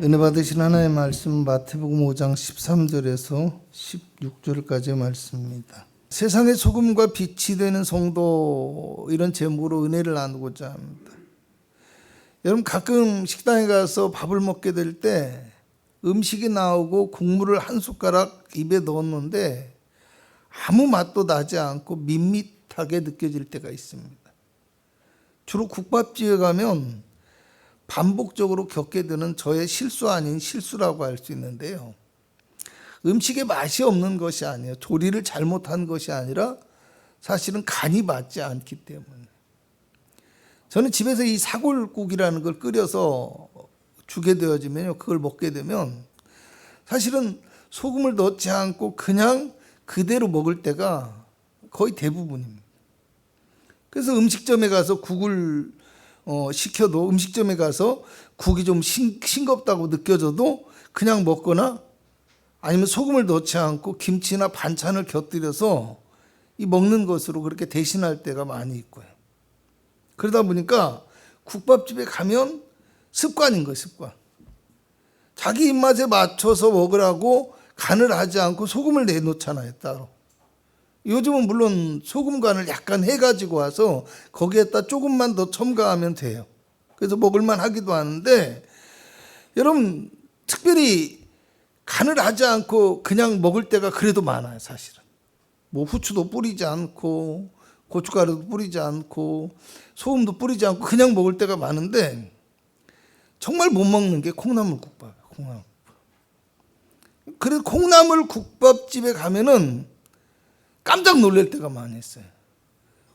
은혜 받으신 하나님의 말씀 마태복음 5장 13절에서 16절까지의 말씀입니다. 세상의 소금과 빛이 되는 성도, 이런 제목으로 은혜를 나누고자 합니다. 여러분, 가끔 식당에 가서 밥을 먹게 될 때 음식이 나오고 국물을 한 숟가락 입에 넣었는데 아무 맛도 나지 않고 밋밋하게 느껴질 때가 있습니다. 주로 국밥집에 가면 반복적으로 겪게 되는 저의 실수 아닌 실수라고 할 수 있는데요. 음식에 맛이 없는 것이 아니에요. 조리를 잘못한 것이 아니라 사실은 간이 맞지 않기 때문에. 저는 집에서 이 사골국이라는 걸 끓여서 주게 되어지면요, 그걸 먹게 되면 사실은 소금을 넣지 않고 그냥 그대로 먹을 때가 거의 대부분입니다. 그래서 음식점에 가서 국을 시켜도, 음식점에 가서 국이 좀 싱겁다고 느껴져도 그냥 먹거나, 아니면 소금을 넣지 않고 김치나 반찬을 곁들여서 이 먹는 것으로 그렇게 대신할 때가 많이 있고요. 그러다 보니까 국밥집에 가면 습관인 거예요, 습관. 자기 입맛에 맞춰서 먹으라고 간을 하지 않고 소금을 내놓잖아요, 따로. 요즘은 물론 소금 간을 약간 해가지고 와서 거기에다 조금만 더 첨가하면 돼요. 그래서 먹을만 하기도 하는데, 여러분, 특별히 간을 하지 않고 그냥 먹을 때가 그래도 많아요, 사실은. 뭐 후추도 뿌리지 않고 고춧가루도 뿌리지 않고 소금도 뿌리지 않고 그냥 먹을 때가 많은데, 정말 못 먹는 게 콩나물국밥이에요, 콩나물국밥. 그래서 콩나물국밥집에 가면은 깜짝 놀랄 때가 많이 있어요.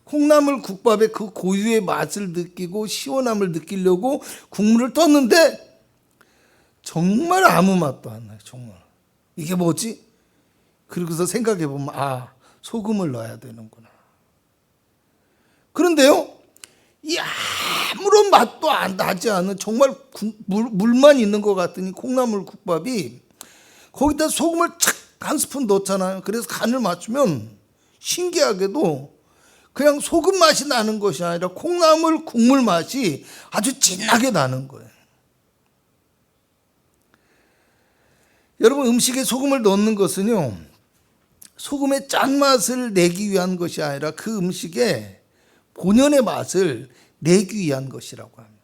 콩나물 국밥의 그 고유의 맛을 느끼고 시원함을 느끼려고 국물을 떴는데 정말 아무 맛도 안 나요. 정말. 이게 뭐지? 그러고서 생각해 보면, 소금을 넣어야 되는구나. 그런데요, 이 아무런 맛도 안 나지 않은 정말 물만 있는 것 같더니 콩나물 국밥이 거기다 소금을 착 한 스푼 넣잖아요. 그래서 간을 맞추면 신기하게도 그냥 소금 맛이 나는 것이 아니라 콩나물 국물 맛이 아주 진하게 나는 거예요. 여러분, 음식에 소금을 넣는 것은요, 소금의 짠맛을 내기 위한 것이 아니라 그 음식의 본연의 맛을 내기 위한 것이라고 합니다.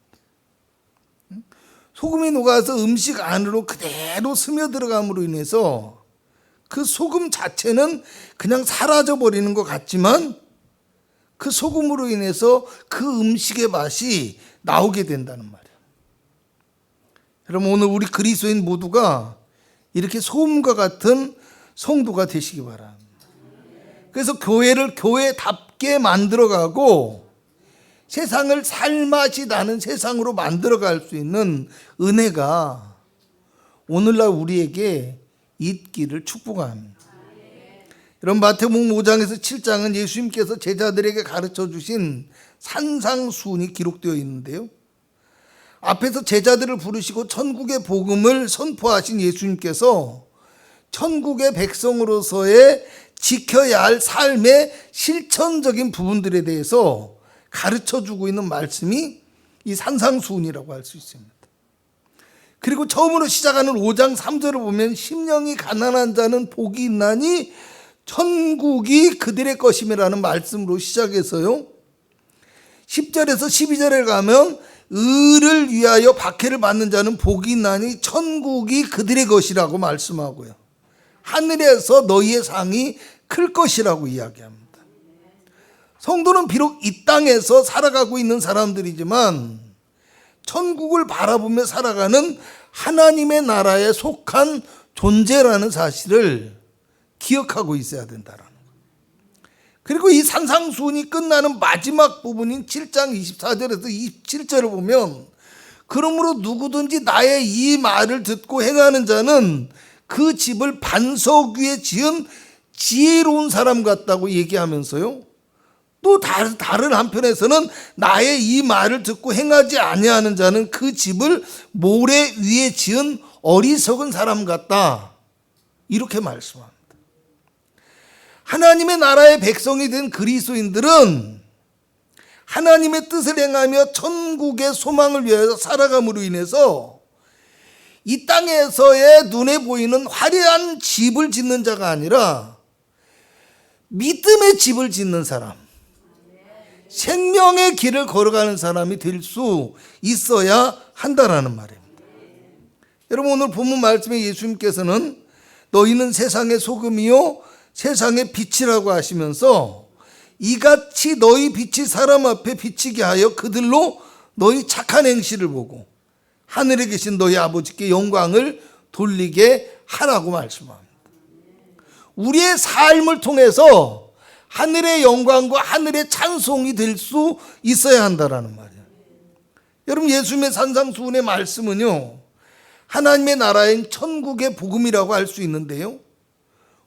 소금이 녹아서 음식 안으로 그대로 스며들어감으로 인해서 그 소금 자체는 그냥 사라져버리는 것 같지만 그 소금으로 인해서 그 음식의 맛이 나오게 된다는 말이에요. 여러분, 오늘 우리 그리스도인 모두가 이렇게 소금과 같은 성도가 되시기 바랍니다. 그래서 교회를 교회답게 만들어가고 세상을 살맛이 나는 세상으로 만들어갈 수 있는 은혜가 오늘날 우리에게 있기를 축복합니다. 여러분, 마태복음 5장에서 7장은 예수님께서 제자들에게 가르쳐 주신 산상수훈이 기록되어 있는데요, 앞에서 제자들을 부르시고 천국의 복음을 선포하신 예수님께서 천국의 백성으로서의 지켜야 할 삶의 실천적인 부분들에 대해서 가르쳐 주고 있는 말씀이 이 산상수훈이라고 할 수 있습니다. 그리고 처음으로 시작하는 5장 3절을 보면 심령이 가난한 자는 복이 있나니 천국이 그들의 것임이라는 말씀으로 시작해서요, 10절에서 12절에 가면 의를 위하여 박해를 받는 자는 복이 있나니 천국이 그들의 것이라고 말씀하고요, 하늘에서 너희의 상이 클 것이라고 이야기합니다. 성도는 비록 이 땅에서 살아가고 있는 사람들이지만 천국을 바라보며 살아가는 하나님의 나라에 속한 존재라는 사실을 기억하고 있어야 된다라는 거예요. 그리고 이 산상수훈이 끝나는 마지막 부분인 7장 24절에서 27절을 보면, 그러므로 누구든지 나의 이 말을 듣고 행하는 자는 그 집을 반석 위에 지은 지혜로운 사람 같다고 얘기하면서요, 또 다른 한편에서는 나의 이 말을 듣고 행하지 아니하는 자는 그 집을 모래 위에 지은 어리석은 사람 같다, 이렇게 말씀합니다. 하나님의 나라의 백성이 된 그리스도인들은 하나님의 뜻을 행하며 천국의 소망을 위하여 살아감으로 인해서 이 땅에서의 눈에 보이는 화려한 집을 짓는 자가 아니라 믿음의 집을 짓는 사람, 생명의 길을 걸어가는 사람이 될 수 있어야 한다라는 말입니다. 여러분, 오늘 본문 말씀에 예수님께서는 너희는 세상의 소금이요 세상의 빛이라고 하시면서 이같이 너희 빛이 사람 앞에 비치게 하여 그들로 너희 착한 행실을 보고 하늘에 계신 너희 아버지께 영광을 돌리게 하라고 말씀합니다. 우리의 삶을 통해서 하늘의 영광과 하늘의 찬송이 될 수 있어야 한다라는 말이에요. 여러분, 예수님의 산상수훈의 말씀은요, 하나님의 나라인 천국의 복음이라고 할 수 있는데요,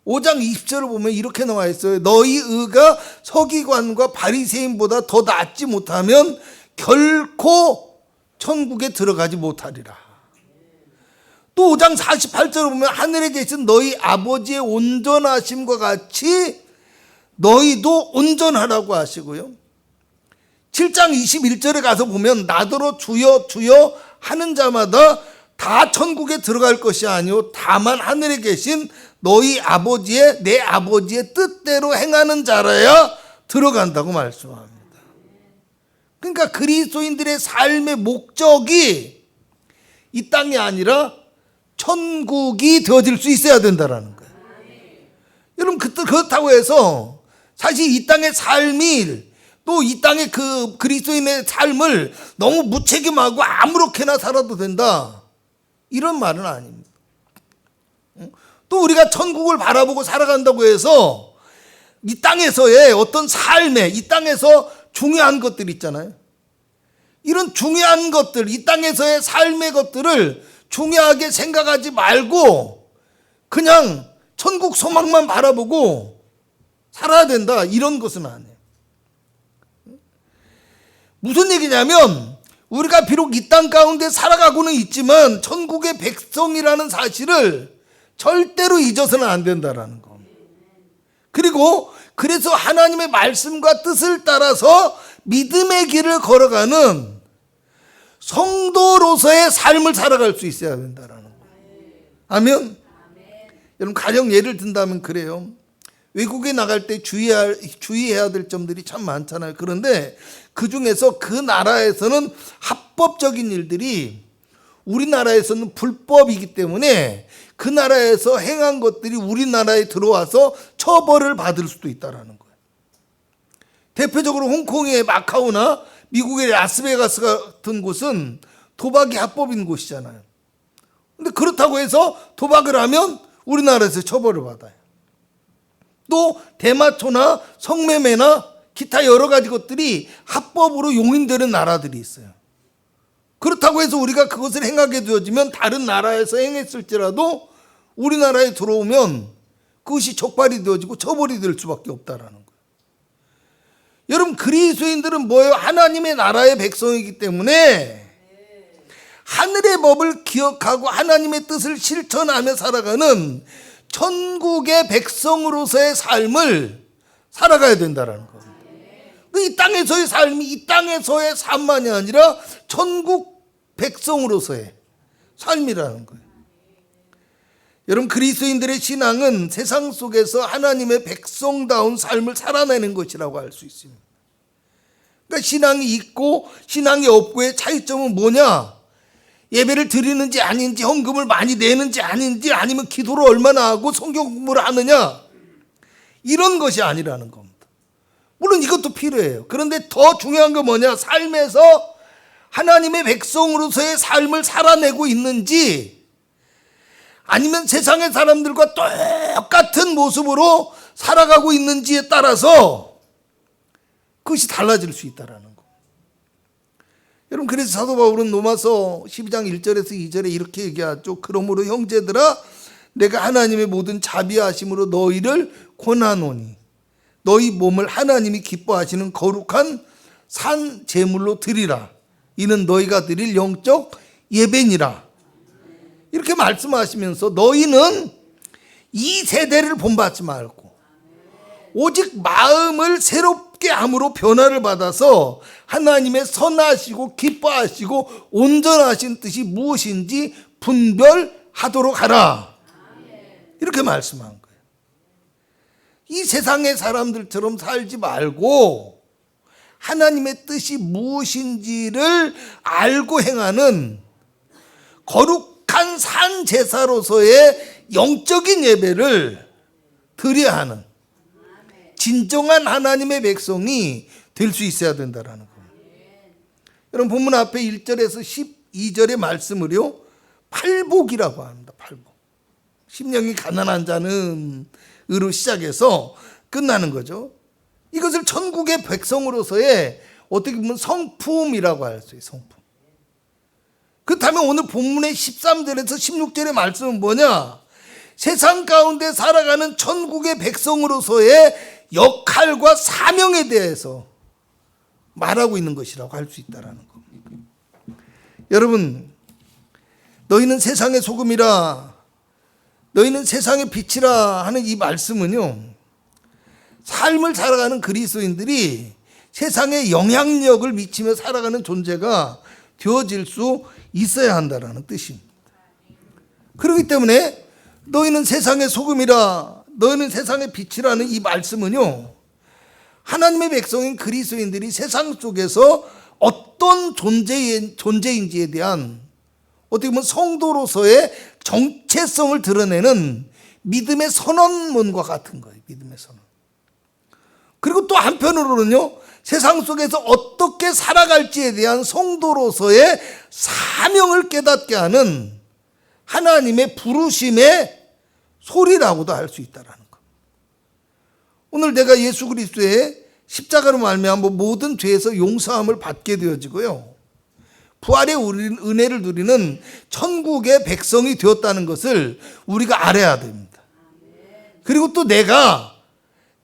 5장 20절을 보면 이렇게 나와 있어요. 너희 의가 서기관과 바리새인보다 더 낫지 못하면 결코 천국에 들어가지 못하리라. 또 5장 48절을 보면 하늘에 계신 너희 아버지의 온전하심과 같이 너희도 온전하라고 하시고요, 7장 21절에 가서 보면 나더러 주여 주여 하는 자마다 다 천국에 들어갈 것이 아니오 다만 하늘에 계신 너희 아버지의 내 아버지의 뜻대로 행하는 자라야 들어간다고 말씀합니다. 그러니까 그리스도인들의 삶의 목적이 이 땅이 아니라 천국이 되어질 수 있어야 된다라는 거예요. 여러분, 그렇다고 해서 사실 이 땅의 삶이 또 이 땅의 그 그리스도인의 삶을 너무 무책임하고 아무렇게나 살아도 된다, 이런 말은 아닙니다. 또 우리가 천국을 바라보고 살아간다고 해서 이 땅에서의 어떤 삶에, 이 땅에서 중요한 것들 있잖아요. 이런 중요한 것들, 이 땅에서의 삶의 것들을 중요하게 생각하지 말고 그냥 천국 소망만 바라보고 살아야 된다, 이런 것은 아니에요. 무슨 얘기냐면 우리가 비록 이 땅 가운데 살아가고는 있지만 천국의 백성이라는 사실을 절대로 잊어서는 안 된다라는 겁니다. 그리고 그래서 하나님의 말씀과 뜻을 따라서 믿음의 길을 걸어가는 성도로서의 삶을 살아갈 수 있어야 된다라는 거예요. 아멘. 여러분, 가령 예를 든다면 그래요. 외국에 나갈 때 주의해야 될 점들이 참 많잖아요. 그런데 그 중에서 그 나라에서는 합법적인 일들이 우리나라에서는 불법이기 때문에 그 나라에서 행한 것들이 우리나라에 들어와서 처벌을 받을 수도 있다는 거예요. 대표적으로 홍콩의 마카오나 미국의 라스베가스 같은 곳은 도박이 합법인 곳이잖아요. 근데 그렇다고 해서 도박을 하면 우리나라에서 처벌을 받아요. 또 대마초나 성매매나 기타 여러 가지 것들이 합법으로 용인되는 나라들이 있어요. 그렇다고 해서 우리가 그것을 행하게 되어지면 다른 나라에서 행했을지라도 우리나라에 들어오면 그것이 적발이 되어지고 처벌이 될 수밖에 없다라는 거예요. 여러분, 그리스도인들은 뭐예요? 하나님의 나라의 백성이기 때문에 하늘의 법을 기억하고 하나님의 뜻을 실천하며 살아가는 천국의 백성으로서의 삶을 살아가야 된다는 겁니다. 이 땅에서의 삶이 이 땅에서의 삶만이 아니라 천국 백성으로서의 삶이라는 거예요. 여러분, 그리스도인들의 신앙은 세상 속에서 하나님의 백성다운 삶을 살아내는 것이라고 할 수 있습니다. 그러니까 신앙이 있고 신앙이 없고의 차이점은 뭐냐? 예배를 드리는지 아닌지, 헌금을 많이 내는지 아닌지, 아니면 기도를 얼마나 하고 성경 공부를 하느냐, 이런 것이 아니라는 겁니다. 물론 이것도 필요해요. 그런데 더 중요한 건 뭐냐? 삶에서 하나님의 백성으로서의 삶을 살아내고 있는지, 아니면 세상의 사람들과 똑같은 모습으로 살아가고 있는지에 따라서 그것이 달라질 수 있다는 거. 여러분, 그래서 사도 바울은 로마서 12장 1절에서 2절에 이렇게 얘기하죠. 그러므로 형제들아, 내가 하나님의 모든 자비하심으로 너희를 권하노니 너희 몸을 하나님이 기뻐하시는 거룩한 산 제물로 드리라. 이는 너희가 드릴 영적 예배니라. 이렇게 말씀하시면서 너희는 이 세대를 본받지 말고 오직 마음을 새롭게 함으로 변화를 받아서 하나님의 선하시고 기뻐하시고 온전하신 뜻이 무엇인지 분별하도록 하라. 이렇게 말씀한 거예요. 이 세상의 사람들처럼 살지 말고 하나님의 뜻이 무엇인지를 알고 행하는 거룩한 산 제사로서의 영적인 예배를 드려야 하는 진정한 하나님의 백성이 될 수 있어야 된다라는 겁니다. 여러분 본문 앞에 1절에서 12절의 말씀을요 팔복이라고 합니다. 팔복. 심령이 가난한 자는 으로 시작해서 끝나는 거죠. 이것을 천국의 백성으로서의 어떻게 보면 성품이라고 할 수 있어요. 성품. 그렇다면 오늘 본문의 13절에서 16절의 말씀은 뭐냐? 세상 가운데 살아가는 천국의 백성으로서의 역할과 사명에 대해서 말하고 있는 것이라고 할 수 있다는 겁니다. 여러분, 너희는 세상의 소금이라, 너희는 세상의 빛이라 하는 이 말씀은요, 삶을 살아가는 그리스도인들이 세상에 영향력을 미치며 살아가는 존재가 되어질 수 있어야 한다는 뜻입니다. 그렇기 때문에 너희는 세상의 소금이라, 너희는 세상의 빛이라는 이 말씀은요, 하나님의 백성인 그리스도인들이 세상 속에서 어떤 존재인지에 대한 어떻게 보면 성도로서의 정체성을 드러내는 믿음의 선언문과 같은 거예요. 믿음의 선언. 그리고 또 한편으로는요, 세상 속에서 어떻게 살아갈지에 대한 성도로서의 사명을 깨닫게 하는 하나님의 부르심의 소리라고도 할 수 있다는 것. 오늘 내가 예수 그리스도의 십자가로 말미암아 모든 죄에서 용서함을 받게 되어지고요, 부활의 은혜를 누리는 천국의 백성이 되었다는 것을 우리가 알아야 됩니다. 그리고 또 내가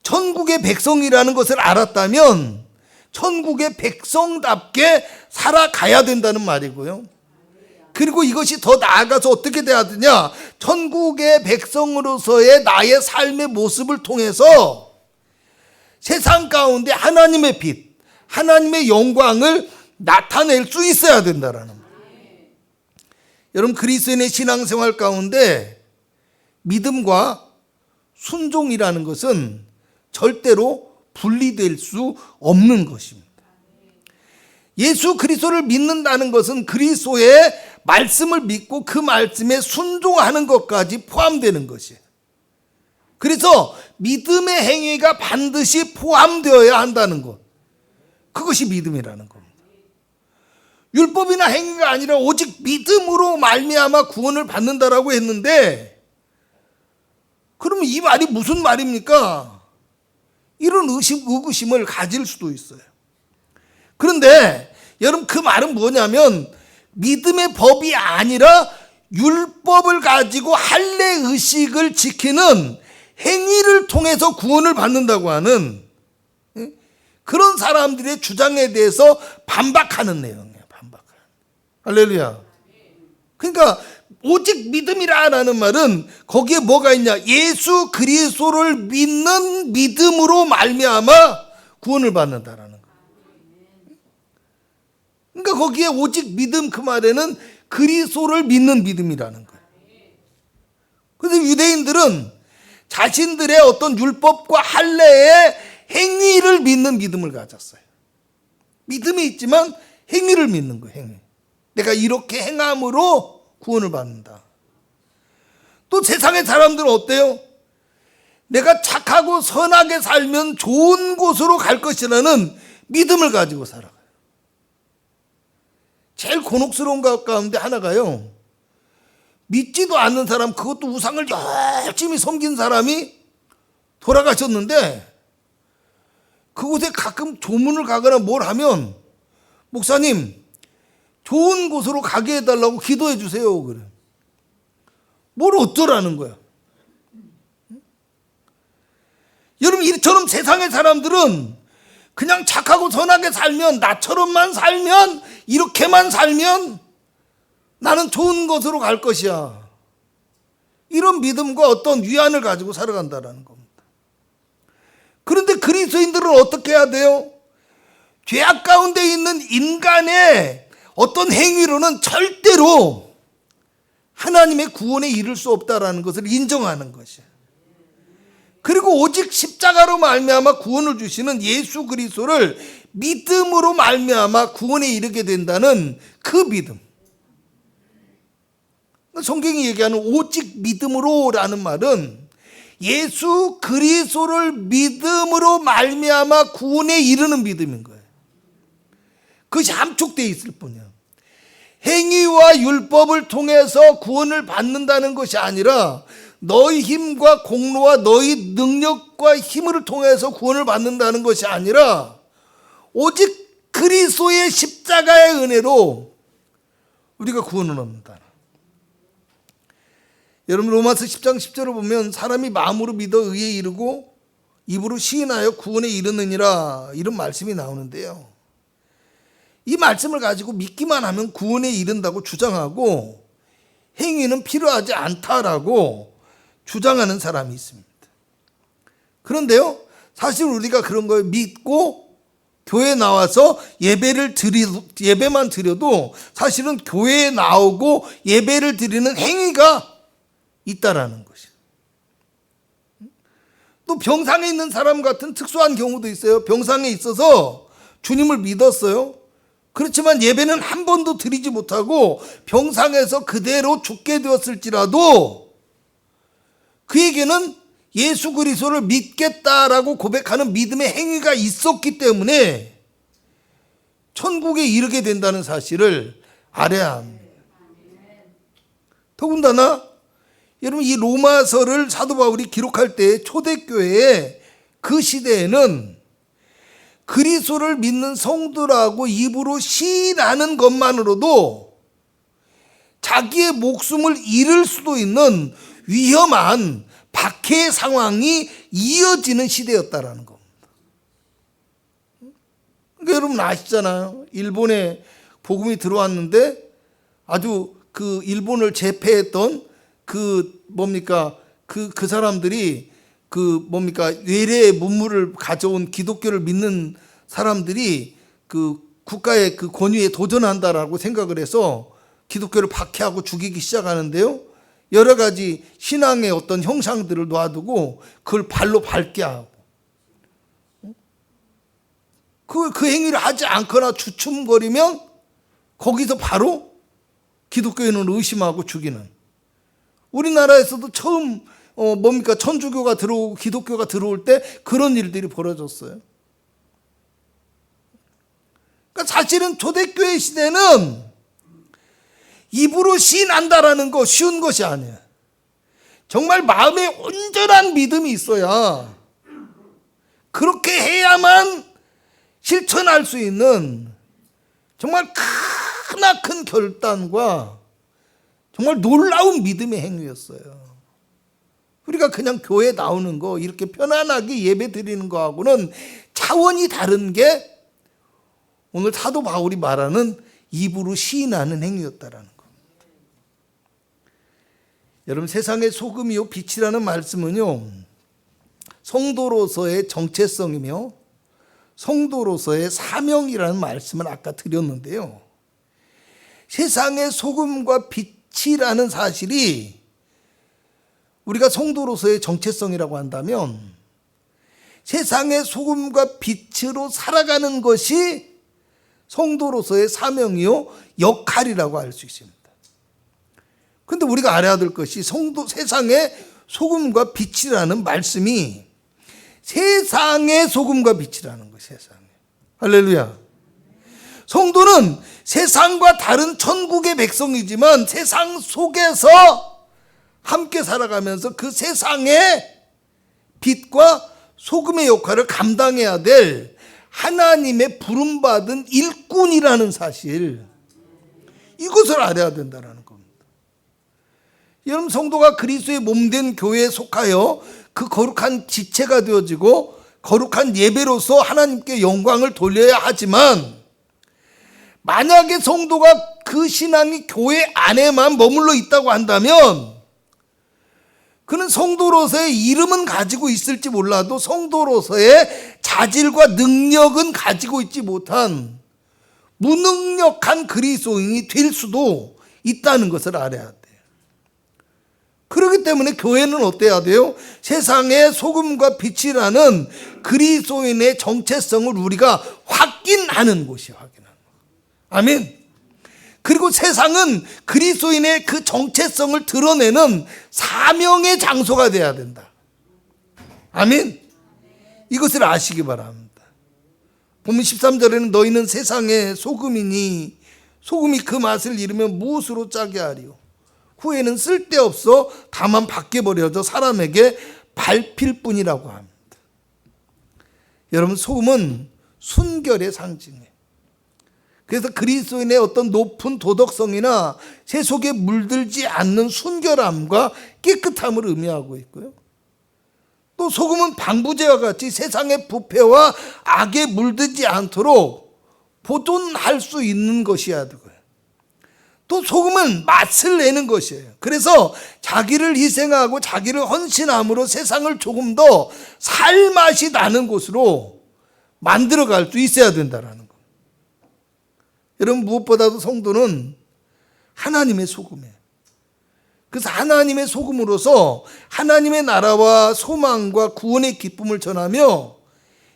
천국의 백성이라는 것을 알았다면 천국의 백성답게 살아가야 된다는 말이고요. 그리고 이것이 더 나아가서 어떻게 돼야 되냐? 천국의 백성으로서의 나의 삶의 모습을 통해서 세상 가운데 하나님의 빛, 하나님의 영광을 나타낼 수 있어야 된다라는 거예요. 여러분, 그리스도인의 신앙생활 가운데 믿음과 순종이라는 것은 절대로 분리될 수 없는 것입니다. 예수 그리스도를 믿는다는 것은 그리스도의 말씀을 믿고 그 말씀에 순종하는 것까지 포함되는 것이에요. 그래서 믿음의 행위가 반드시 포함되어야 한다는 것, 그것이 믿음이라는 겁니다. 율법이나 행위가 아니라 오직 믿음으로 말미암아 구원을 받는다라고 했는데, 그러면 이 말이 무슨 말입니까? 이런 의구심을 가질 수도 있어요. 그런데 여러분, 그 말은 뭐냐면 믿음의 법이 아니라 율법을 가지고 할례 의식을 지키는 행위를 통해서 구원을 받는다고 하는 그런 사람들의 주장에 대해서 반박하는 내용이에요. 반박하는. 할렐루야. 그러니까 오직 믿음이라는 말은 거기에 뭐가 있냐? 예수 그리스도를 믿는 믿음으로 말미암아 구원을 받는다라는 거예요. 그러니까 거기에 오직 믿음, 그 말에는 그리스도를 믿는 믿음이라는 거예요. 그래서 유대인들은 자신들의 어떤 율법과 할례의 행위를 믿는 믿음을 가졌어요. 믿음이 있지만 행위를 믿는 거예요. 행위. 내가 이렇게 행함으로 구원을 받는다. 또 세상의 사람들은 어때요? 내가 착하고 선하게 살면 좋은 곳으로 갈 것이라는 믿음을 가지고 살아가요. 제일 곤혹스러운 것 가운데 하나가요, 믿지도 않는 사람, 그것도 우상을 열심히 섬긴 사람이 돌아가셨는데 그곳에 가끔 조문을 가거나 뭘 하면, 목사님 좋은 곳으로 가게 해달라고 기도해 주세요. 그래. 뭘 어쩌라는 거야. 여러분, 이처럼 세상의 사람들은 그냥 착하고 선하게 살면, 나처럼만 살면, 이렇게만 살면 나는 좋은 곳으로 갈 것이야, 이런 믿음과 어떤 위안을 가지고 살아간다는 겁니다. 그런데 그리스도인들은 어떻게 해야 돼요? 죄악 가운데 있는 인간의 어떤 행위로는 절대로 하나님의 구원에 이를 수 없다라는 것을 인정하는 것이에요. 그리고 오직 십자가로 말미암아 구원을 주시는 예수 그리스도를 믿음으로 말미암아 구원에 이르게 된다는 그 믿음. 성경이 얘기하는 오직 믿음으로라는 말은 예수 그리스도를 믿음으로 말미암아 구원에 이르는 믿음인 거예요. 그것이 함축되어 있을 뿐이야. 행위와 율법을 통해서 구원을 받는다는 것이 아니라 너희 힘과 공로와 너희 능력과 힘을 통해서 구원을 받는다는 것이 아니라 오직 그리스도의 십자가의 은혜로 우리가 구원을 얻는다. 여러분 로마서 10장 10절을 보면 사람이 마음으로 믿어 의에 이르고 입으로 시인하여 구원에 이르느니라 이런 말씀이 나오는데요. 이 말씀을 가지고 믿기만 하면 구원에 이른다고 주장하고 행위는 필요하지 않다라고 주장하는 사람이 있습니다. 그런데요, 사실 우리가 그런 걸 믿고 교회에 나와서 예배만 드려도 사실은 교회에 나오고 예배를 드리는 행위가 있다라는 것이에요. 또 병상에 있는 사람 같은 특수한 경우도 있어요. 병상에 있어서 주님을 믿었어요. 그렇지만 예배는 한 번도 드리지 못하고 병상에서 그대로 죽게 되었을지라도 그에게는 예수 그리스도를 믿겠다라고 고백하는 믿음의 행위가 있었기 때문에 천국에 이르게 된다는 사실을 알아야 합니다. 더군다나 여러분 이 로마서를 사도 바울이 기록할 때 초대교회의 그 시대에는 그리스도를 믿는 성도라고 입으로 시인하는 것만으로도 자기의 목숨을 잃을 수도 있는 위험한 박해 상황이 이어지는 시대였다라는 겁니다. 그러니까 여러분 아시잖아요. 일본에 복음이 들어왔는데 아주 그 일본을 제패했던 그 사람들이 외래의 문물을 가져온 기독교를 믿는 사람들이 그 국가의 그 권위에 도전한다라고 생각을 해서 기독교를 박해하고 죽이기 시작하는데요. 여러 가지 신앙의 어떤 형상들을 놔두고 그걸 발로 밟게 하고 그 행위를 하지 않거나 주춤거리면 거기서 바로 기독교인을 의심하고 죽이는, 우리나라에서도 처음 천주교가 들어오고 기독교가 들어올 때 그런 일들이 벌어졌어요. 그러니까 사실은 초대교회 시대는 입으로 시인한다라는 거 쉬운 것이 아니에요. 정말 마음에 온전한 믿음이 있어야 그렇게 해야만 실천할 수 있는 정말 크나큰 결단과 정말 놀라운 믿음의 행위였어요. 우리가 그냥 교회 나오는 거 이렇게 편안하게 예배 드리는 거하고는 차원이 다른 게 오늘 사도 바울이 말하는 입으로 시인하는 행위였다라는 겁니다. 여러분 세상의 소금이요 빛이라는 말씀은요 성도로서의 정체성이며 성도로서의 사명이라는 말씀을 아까 드렸는데요. 세상의 소금과 빛이라는 사실이 우리가 성도로서의 정체성이라고 한다면 세상의 소금과 빛으로 살아가는 것이 성도로서의 사명이요 역할이라고 할 수 있습니다. 그런데 우리가 알아야 될 것이 세상의 소금과 빛이라는 말씀이 세상의 소금과 빛이라는 것이에요. 세상에. 할렐루야. 성도는 세상과 다른 천국의 백성이지만 세상 속에서 함께 살아가면서 그 세상의 빛과 소금의 역할을 감당해야 될 하나님의 부름받은 일꾼이라는 사실, 이것을 알아야 된다는 겁니다. 여러분 성도가 그리스도의 몸된 교회에 속하여 그 거룩한 지체가 되어지고 거룩한 예배로서 하나님께 영광을 돌려야 하지만 만약에 성도가 그 신앙이 교회 안에만 머물러 있다고 한다면 그는 성도로서의 이름은 가지고 있을지 몰라도 성도로서의 자질과 능력은 가지고 있지 못한 무능력한 그리스도인이 될 수도 있다는 것을 알아야 돼요. 그렇기 때문에 교회는 어때야 돼요? 세상의 소금과 빛이라는 그리스도인의 정체성을 우리가 확인하는 곳이야. 확인하는 곳. 아멘. 그리고 세상은 그리스도인의 그 정체성을 드러내는 사명의 장소가 돼야 된다. 아멘. 이것을 아시기 바랍니다. 본문 13절에는 너희는 세상의 소금이니 소금이 그 맛을 잃으면 무엇으로 짜게 하리요. 후에는 쓸데없어 다만 밖에 버려져 사람에게 밟힐 뿐이라고 합니다. 여러분, 소금은 순결의 상징이에요. 그래서 그리스도인의 어떤 높은 도덕성이나 세속에 물들지 않는 순결함과 깨끗함을 의미하고 있고요. 또 소금은 방부제와 같이 세상의 부패와 악에 물들지 않도록 보존할 수 있는 것이어야 되고요. 또 소금은 맛을 내는 것이에요. 그래서 자기를 희생하고 자기를 헌신함으로 세상을 조금 더 살맛이 나는 곳으로 만들어갈 수 있어야 된다는 거. 여러분, 무엇보다도 성도는 하나님의 소금이에요. 그래서 하나님의 소금으로서 하나님의 나라와 소망과 구원의 기쁨을 전하며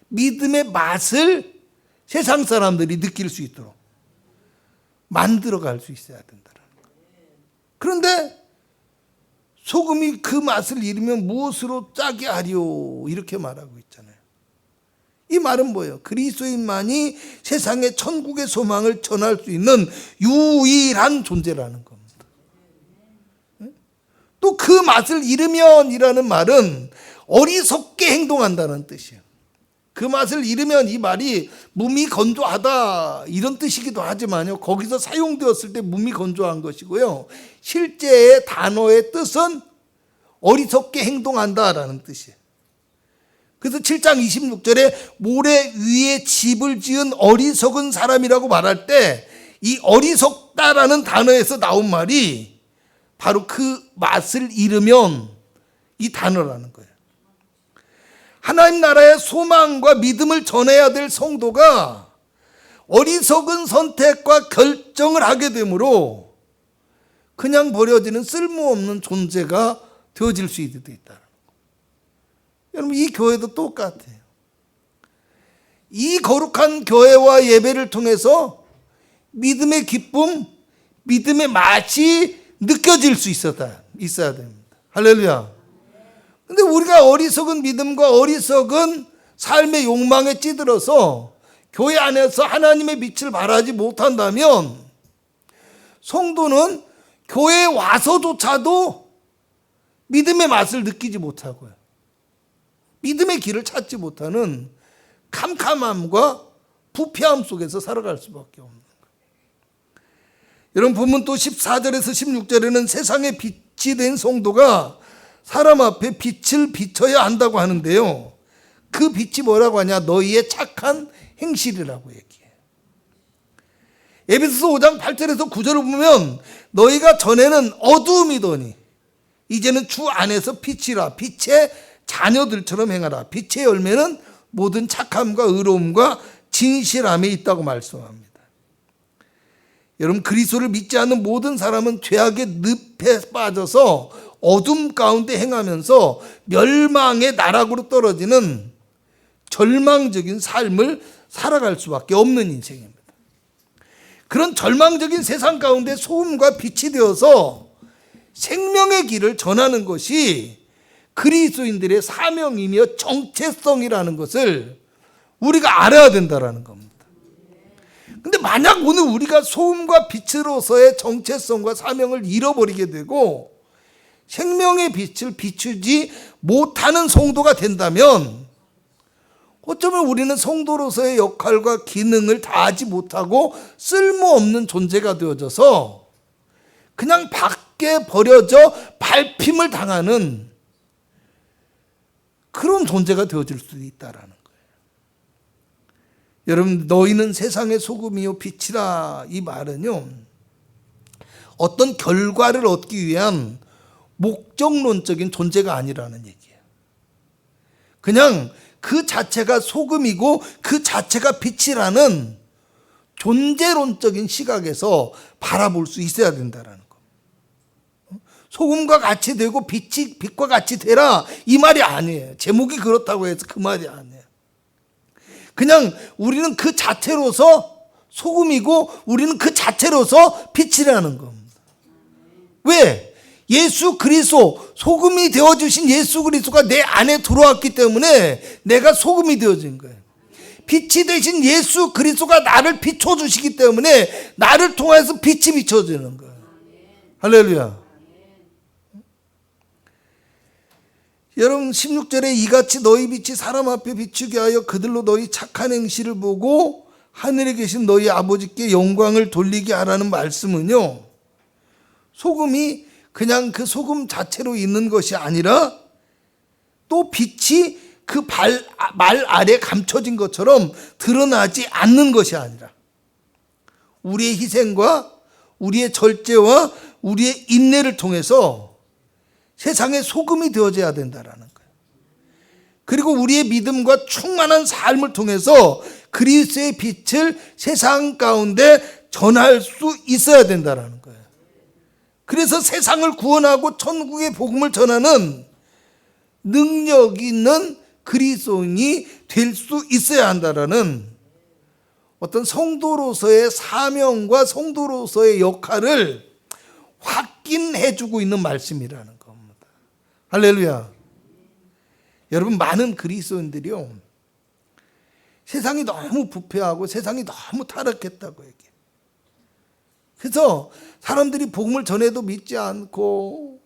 믿음의 맛을 세상 사람들이 느낄 수 있도록 만들어갈 수 있어야 된다는 거예요. 그런데 소금이 그 맛을 잃으면 무엇으로 짜게 하리요, 이렇게 말하고 있잖아요. 이 말은 뭐예요? 그리스도인만이 세상의 천국의 소망을 전할 수 있는 유일한 존재라는 겁니다. 또 그 맛을 잃으면이라는 말은 어리석게 행동한다는 뜻이에요. 그 맛을 잃으면 이 말이 몸이 건조하다 이런 뜻이기도 하지만요, 거기서 사용되었을 때 몸이 건조한 것이고요, 실제의 단어의 뜻은 어리석게 행동한다라는 뜻이에요. 그래서 7장 26절에 모래 위에 집을 지은 어리석은 사람이라고 말할 때 이 어리석다라는 단어에서 나온 말이 바로 그 맛을 잃으면 이 단어라는 거예요. 하나님 나라의 소망과 믿음을 전해야 될 성도가 어리석은 선택과 결정을 하게 되므로 그냥 버려지는 쓸모없는 존재가 되어질 수 있다는 거예요. 여러분, 이 교회도 똑같아요. 이 거룩한 교회와 예배를 통해서 믿음의 기쁨, 믿음의 맛이 느껴질 수 있어야 됩니다. 할렐루야. 근데 우리가 어리석은 믿음과 어리석은 삶의 욕망에 찌들어서 교회 안에서 하나님의 빛을 발하지 못한다면 성도는 교회에 와서조차도 믿음의 맛을 느끼지 못하고요, 믿음의 길을 찾지 못하는 캄캄함과 부패함 속에서 살아갈 수밖에 없는 거예요. 여러분, 본문 또 14절에서 16절에는 세상의 빛이 된 성도가 사람 앞에 빛을 비춰야 한다고 하는데요, 그 빛이 뭐라고 하냐? 너희의 착한 행실이라고 얘기해요. 에베소서 5장 8절에서 9절을 보면 너희가 전에는 어두움이더니 이제는 주 안에서 빛이라, 빛의 자녀들처럼 행하라. 빛의 열매는 모든 착함과 의로움과 진실함에 있다고 말씀합니다. 여러분, 그리스도를 믿지 않는 모든 사람은 죄악의 늪에 빠져서 어둠 가운데 행하면서 멸망의 나락으로 떨어지는 절망적인 삶을 살아갈 수밖에 없는 인생입니다. 그런 절망적인 세상 가운데 소금과 빛이 되어서 생명의 길을 전하는 것이 그리스도인들의 사명이며 정체성이라는 것을 우리가 알아야 된다는 겁니다. 근데 만약 오늘 우리가 소금과 빛으로서의 정체성과 사명을 잃어버리게 되고 생명의 빛을 비추지 못하는 성도가 된다면 어쩌면 우리는 성도로서의 역할과 기능을 다하지 못하고 쓸모없는 존재가 되어져서 그냥 밖에 버려져 밟힘을 당하는 그런 존재가 되어질 수도 있다라는 거예요. 여러분, 너희는 세상의 소금이요 빛이라, 이 말은요, 어떤 결과를 얻기 위한 목적론적인 존재가 아니라는 얘기예요. 그냥 그 자체가 소금이고 그 자체가 빛이라는 존재론적인 시각에서 바라볼 수 있어야 된다는 거. 소금과 같이 되고 빛과 같이 되라 이 말이 아니에요. 제목이 그렇다고 해서 그 말이 아니에요. 그냥 우리는 그 자체로서 소금이고 우리는 그 자체로서 빛이라는 겁니다. 왜? 예수 그리스도, 소금이 되어주신 예수 그리스도가 내 안에 들어왔기 때문에 내가 소금이 되어진 거예요. 빛이 되신 예수 그리스도가 나를 비춰주시기 때문에 나를 통해서 빛이 비춰지는 거예요. 할렐루야. 여러분 16절에 이같이 너희 빛이 사람 앞에 비추게 하여 그들로 너희 착한 행실을 보고 하늘에 계신 너희 아버지께 영광을 돌리게 하라는 말씀은요, 소금이 그냥 그 소금 자체로 있는 것이 아니라 또 빛이 그 말 아래 감춰진 것처럼 드러나지 않는 것이 아니라 우리의 희생과 우리의 절제와 우리의 인내를 통해서 세상의 소금이 되어져야 된다라는 거예요. 그리고 우리의 믿음과 충만한 삶을 통해서 그리스도의 빛을 세상 가운데 전할 수 있어야 된다라는 거예요. 그래서 세상을 구원하고 천국의 복음을 전하는 능력 있는 그리스도인이 될 수 있어야 한다라는 어떤 성도로서의 사명과 성도로서의 역할을 확인해주고 있는 말씀이라는 겁니다. 할렐루야. 여러분, 많은 그리스도인들이요, 세상이 너무 부패하고 세상이 너무 타락했다고 얘기해요. 그래서 사람들이 복음을 전해도 믿지 않고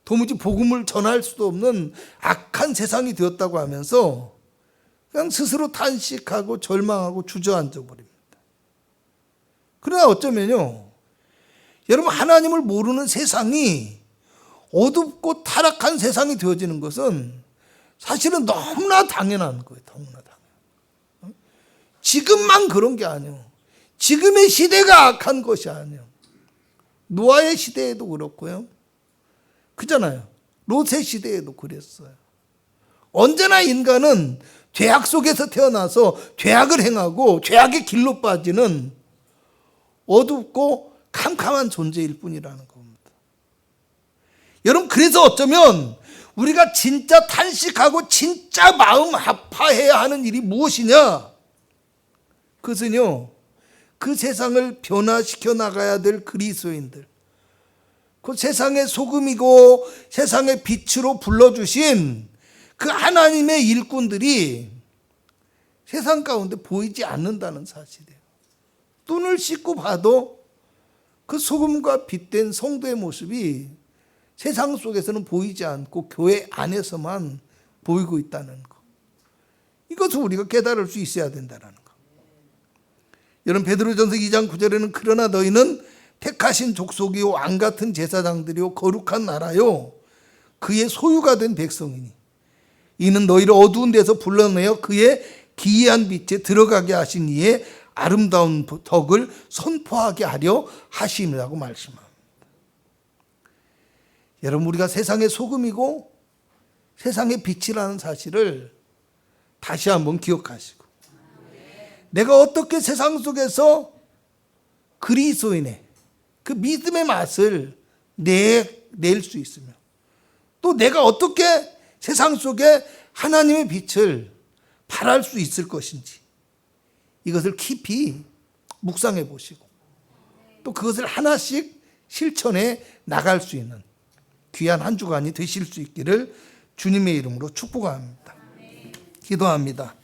도무지 복음을 전할 수도 없는 악한 세상이 되었다고 하면서 그냥 스스로 탄식하고 절망하고 주저앉아 버립니다. 그러나 어쩌면요, 여러분, 하나님을 모르는 세상이 어둡고 타락한 세상이 되어지는 것은 사실은 너무나 당연한 거예요. 너무나 당연. 지금만 그런 게 아니에요. 지금의 시대가 악한 것이 아니에요. 노아의 시대에도 그렇고요. 그잖아요. 롯의 시대에도 그랬어요. 언제나 인간은 죄악 속에서 태어나서 죄악을 행하고 죄악의 길로 빠지는 어둡고 캄캄한 존재일 뿐이라는 겁니다. 여러분, 그래서 어쩌면 우리가 진짜 탄식하고 진짜 마음 아파해야 하는 일이 무엇이냐? 그것은요, 그 세상을 변화시켜 나가야 될 그리스도인들, 그 세상의 소금이고 세상의 빛으로 불러주신 그 하나님의 일꾼들이 세상 가운데 보이지 않는다는 사실이에요. 눈을 씻고 봐도 그 소금과 빛된 성도의 모습이 세상 속에서는 보이지 않고 교회 안에서만 보이고 있다는 것, 이것을 우리가 깨달을 수 있어야 된다는 것. 여러분, 베드로전서 2장 9절에는 그러나 너희는 택하신 족속이요 왕같은 제사장들이요 거룩한 나라요 그의 소유가 된 백성이니 이는 너희를 어두운 데서 불러내어 그의 기이한 빛에 들어가게 하신 이의 아름다운 덕을 선포하게 하려 하심이라고 말씀합니다. 여러분, 우리가 세상의 소금이고 세상의 빛이라는 사실을 다시 한번 기억하시고, 내가 어떻게 세상 속에서 그리스도인의 그 믿음의 맛을 낼 수 있으며, 또 내가 어떻게 세상 속에 하나님의 빛을 발할 수 있을 것인지, 이것을 깊이 묵상해 보시고 또 그것을 하나씩 실천해 나갈 수 있는 귀한 한 주간이 되실 수 있기를 주님의 이름으로 축복합니다. 기도합니다.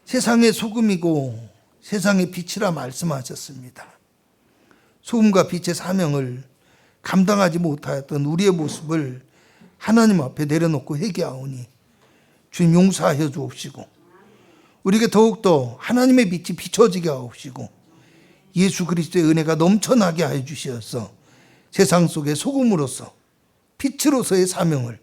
세상의 소금이고 세상의 빛이라 말씀하셨습니다. 소금과 빛의 사명을 감당하지 못하였던 우리의 모습을 하나님 앞에 내려놓고 회개하오니 주님 용서하여 주옵시고, 우리에게 더욱더 하나님의 빛이 비춰지게 하옵시고, 예수 그리스도의 은혜가 넘쳐나게 하여 주시어서 세상 속의 소금으로서 빛으로서의 사명을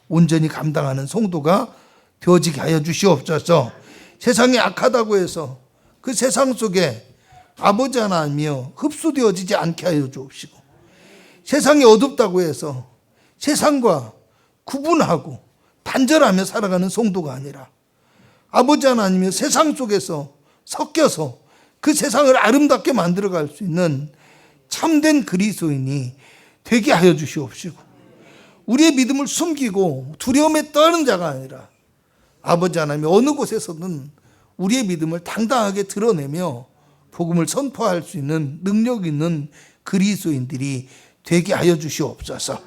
온전히 감당하는 성도가 되어지게 하여 주시옵소서. 세상이 악하다고 해서 그 세상 속에 아버지 하나님이여 흡수되어지지 않게 하여 주옵시고, 세상이 어둡다고 해서 세상과 구분하고 단절하며 살아가는 성도가 아니라 아버지 하나님이여 세상 속에서 섞여서 그 세상을 아름답게 만들어갈 수 있는 참된 그리스도인이 되게 하여 주시옵시고, 우리의 믿음을 숨기고 두려움에 떠는 자가 아니라 아버지 하나님 어느 곳에서든 우리의 믿음을 당당하게 드러내며 복음을 선포할 수 있는 능력 있는 그리스도인들이 되게 하여 주시옵소서.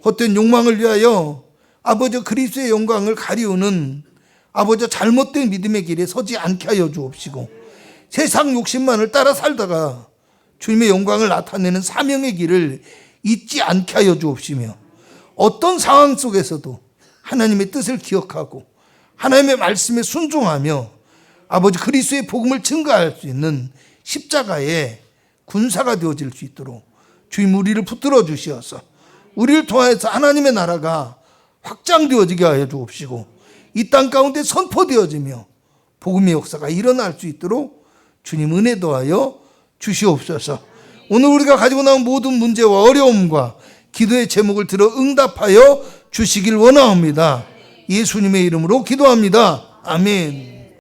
헛된 욕망을 위하여 아버지 그리스도의 영광을 가리우는 아버지 잘못된 믿음의 길에 서지 않게 하여 주옵시고, 세상 욕심만을 따라 살다가 주님의 영광을 나타내는 사명의 길을 잊지 않게 하여 주옵시며, 어떤 상황 속에서도 하나님의 뜻을 기억하고 하나님의 말씀에 순종하며 아버지 그리스도의 복음을 증거할 수 있는 십자가의 군사가 되어질 수 있도록 주님 우리를 붙들어 주시어서 우리를 통하여서 하나님의 나라가 확장되어지게 하여 주옵시고, 이 땅 가운데 선포되어지며 복음의 역사가 일어날 수 있도록 주님 은혜 더하여 주시옵소서. 오늘 우리가 가지고 나온 모든 문제와 어려움과 기도의 제목을 들어 응답하여 주시길 원하옵니다. 예수님의 이름으로 기도합니다. 아멘.